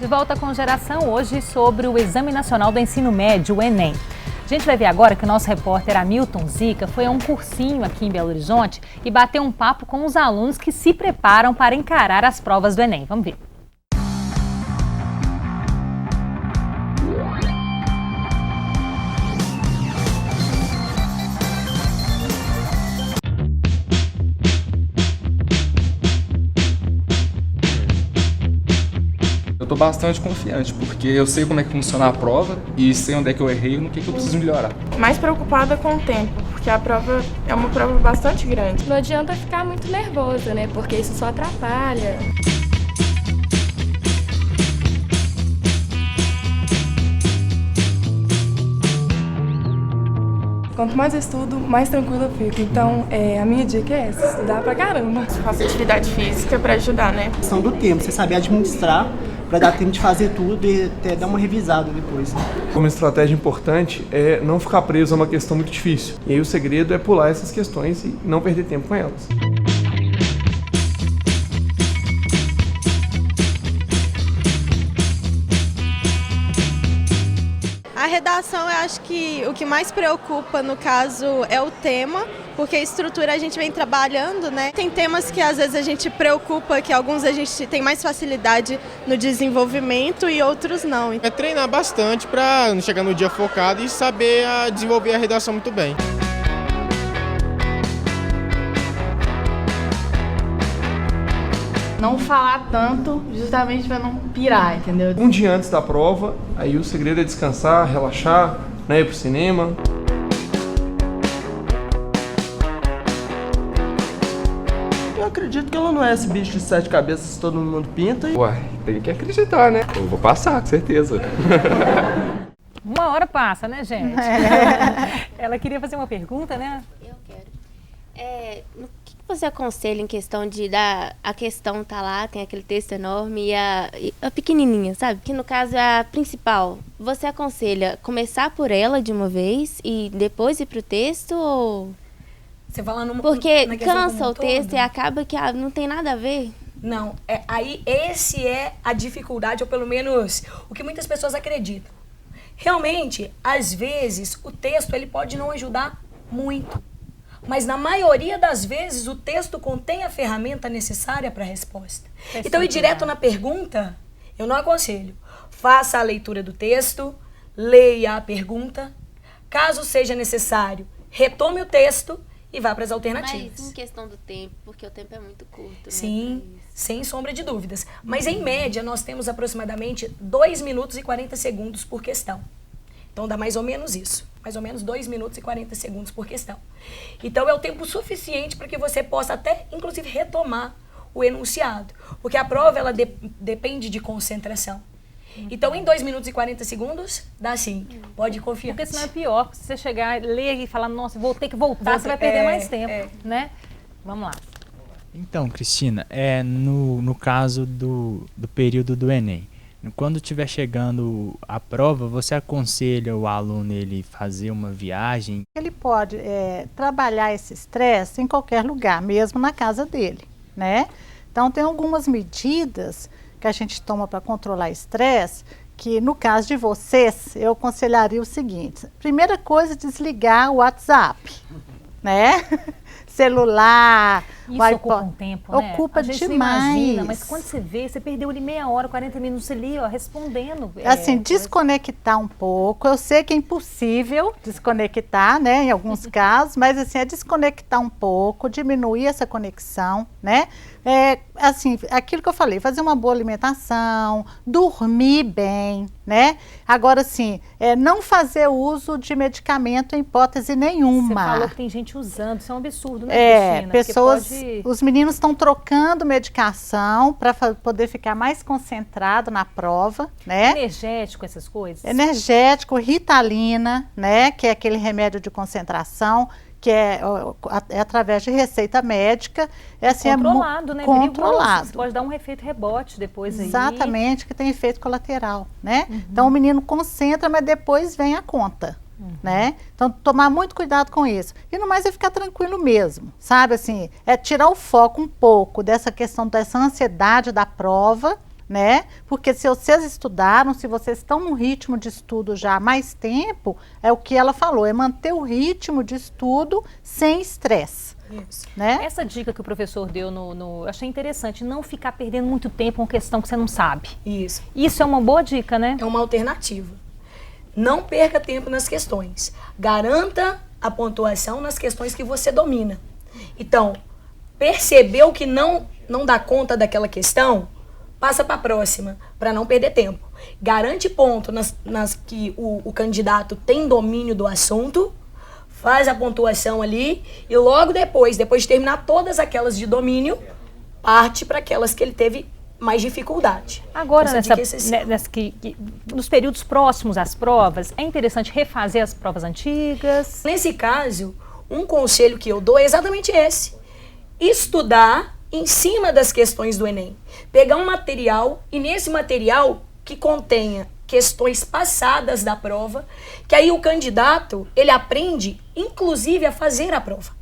De volta com Geração hoje sobre o Exame Nacional do Ensino Médio, o Enem. A gente vai ver agora que o nosso repórter Hamilton Zica foi a um cursinho aqui em Belo Horizonte e bateu um papo com os alunos que se preparam para encarar as provas do Enem. Vamos ver. Eu estou bastante confiante, porque eu sei como é que funciona a prova e sei onde é que eu errei e no que eu preciso melhorar. Mais preocupada com o tempo, porque a prova é uma prova bastante grande. Não adianta ficar muito nervosa, né? Porque isso só atrapalha. Quanto mais eu estudo, mais tranquila eu fico. Então, a minha dica é essa, estudar pra caramba. Faço atividade física pra ajudar, né? A questão do tempo, você saber administrar para dar tempo de fazer tudo e até dar uma revisada depois. Né? Uma estratégia importante é não ficar preso a uma questão muito difícil. E aí o segredo é pular essas questões e não perder tempo com elas. A redação, eu acho que o que mais preocupa, no caso, é o tema, porque a estrutura a gente vem trabalhando, né? Tem temas que às vezes a gente preocupa, que alguns a gente tem mais facilidade no desenvolvimento e outros não. É treinar bastante para chegar no dia focado e saber desenvolver a redação muito bem. Não falar tanto, justamente para não pirar, entendeu? Um dia antes da prova, aí o segredo é descansar, relaxar, né, ir pro cinema. Eu acredito que ela não é esse bicho de 7 cabeças que todo mundo pinta. Ué, tem que acreditar, né? Eu vou passar, com certeza. Uma hora passa, né, gente? Ela queria fazer uma pergunta, né? Eu quero. O que você aconselha em questão de a questão tá lá, tem aquele texto enorme e a pequenininha, sabe? Que no caso é a principal. Você aconselha começar por ela de uma vez e depois ir pro texto ou... Você fala porque cansa o texto e acaba que não tem nada a ver. Não, aí esse é a dificuldade, ou pelo menos o que muitas pessoas acreditam. Realmente, às vezes, o texto ele pode não ajudar muito. Mas na maioria das vezes o texto contém a ferramenta necessária para a resposta. Então, ir direto na pergunta, eu não aconselho. Faça a leitura do texto, leia a pergunta. Caso seja necessário, retome o texto e vá para as alternativas. Mas em questão do tempo, porque o tempo é muito curto. Sim, sem sombra de dúvidas. Mas em média nós temos aproximadamente 2 minutos e 40 segundos por questão. Então dá mais ou menos isso. Mais ou menos 2 minutos e 40 segundos por questão. Então é o tempo suficiente para que você possa até, inclusive, retomar o enunciado. Porque a prova, ela depende de concentração. Então, em 2 minutos e 40 segundos, dá sim. Pode confiar. Porque senão é pior. Se você chegar, ler e falar, nossa, vou ter que voltar, você vai perder mais tempo, né? Vamos lá. Então, Cristina, no caso do período do Enem, quando estiver chegando a prova, você aconselha o aluno ele fazer uma viagem? Ele pode trabalhar esse estresse em qualquer lugar, mesmo na casa dele, né? Então, tem algumas medidas que a gente toma para controlar estresse, que no caso de vocês, eu aconselharia o seguinte. Primeira coisa, desligar o WhatsApp, né? Celular, isso ocupa um tempo, né? Ocupa demais. Você imagina, mas quando você vê, você perdeu ali meia hora, 40 minutos ali, ó, respondendo. Assim, desconectar um pouco. Eu sei que é impossível desconectar, né, em alguns casos, mas assim, é desconectar um pouco, diminuir essa conexão, né? Assim, aquilo que eu falei, fazer uma boa alimentação, dormir bem, né? Agora, assim, não fazer uso de medicamento em hipótese nenhuma. Você falou que tem gente usando, isso é um absurdo, né, Cristina? Pessoas, os meninos estão trocando medicação para poder ficar mais concentrado na prova, né? Energético, essas coisas? Energético, Ritalina, né? Que é aquele remédio de concentração, que é através de receita médica. Assim, controlado, né? Controlado. Pode dar um efeito rebote depois aí. Exatamente, que tem efeito colateral, né? Então o menino concentra, mas depois vem a conta. Né? Então, tomar muito cuidado com isso. E no mais é ficar tranquilo mesmo, sabe? Assim, é tirar o foco um pouco dessa questão, dessa ansiedade da prova, né? Porque se vocês estudaram, se vocês estão num ritmo de estudo já há mais tempo, é o que ela falou, é manter o ritmo de estudo sem estresse. Isso. Né? Essa dica que o professor deu eu achei interessante, não ficar perdendo muito tempo com questão que você não sabe. Isso. Isso é uma boa dica, né? É uma alternativa. Não perca tempo nas questões. Garanta a pontuação nas questões que você domina. Então, percebeu que não dá conta daquela questão, passa para a próxima, para não perder tempo. Garante ponto nas que o candidato tem domínio do assunto, faz a pontuação ali e logo depois de terminar todas aquelas de domínio, parte para aquelas que ele teve mais dificuldade. Agora, nos períodos próximos às provas, é interessante refazer as provas antigas? Nesse caso, um conselho que eu dou é exatamente esse. Estudar em cima das questões do Enem. Pegar um material e nesse material que contenha questões passadas da prova, que aí o candidato, ele aprende, inclusive, a fazer a prova.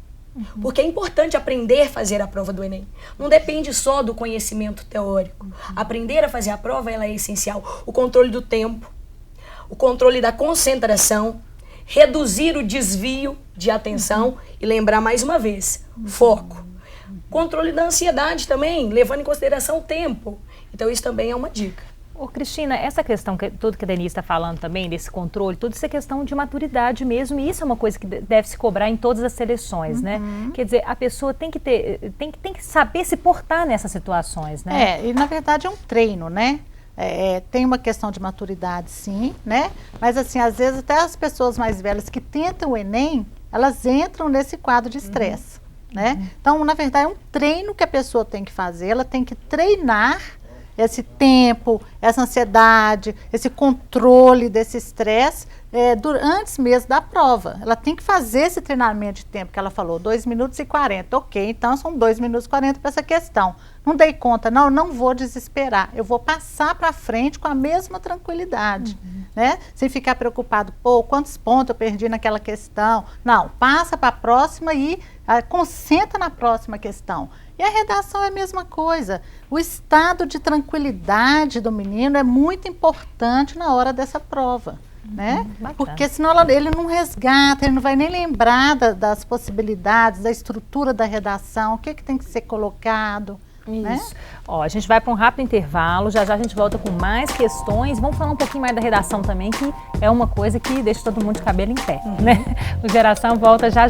Porque é importante aprender a fazer a prova do Enem. Não depende só do conhecimento teórico. Aprender a fazer a prova, ela é essencial. O controle do tempo, o controle da concentração, reduzir o desvio de atenção e lembrar mais uma vez, foco. Controle da ansiedade também, levando em consideração o tempo. Então isso também é uma dica. Ô, Cristina, essa questão tudo que a Denise está falando também, desse controle, tudo isso é questão de maturidade mesmo, e isso é uma coisa que deve se cobrar em todas as seleções, né? Quer dizer, a pessoa tem que saber se portar nessas situações, né? E na verdade é um treino, né? Tem uma questão de maturidade, sim, né? Mas assim, às vezes até as pessoas mais velhas que tentam o Enem, elas entram nesse quadro de estresse, né? Então, na verdade, é um treino que a pessoa tem que fazer, ela tem que treinar esse tempo, essa ansiedade, esse controle desse estresse antes mesmo da prova. Ela tem que fazer esse treinamento de tempo que ela falou, 2 minutos e 40. Ok, então são 2 minutos e 40 para essa questão. Não dei conta, não vou desesperar. Eu vou passar para frente com a mesma tranquilidade, né? Sem ficar preocupado, quantos pontos eu perdi naquela questão. Não, passa para a próxima e concentra na próxima questão. E a redação é a mesma coisa. O estado de tranquilidade do menino é muito importante na hora dessa prova, né? Porque senão ele não resgata, ele não vai nem lembrar das possibilidades, da estrutura da redação, o que tem que ser colocado. Isso. Né? Ó, a gente vai para um rápido intervalo, já a gente volta com mais questões. Vamos falar um pouquinho mais da redação também, que é uma coisa que deixa todo mundo de cabelo em pé, né? O Geração volta já.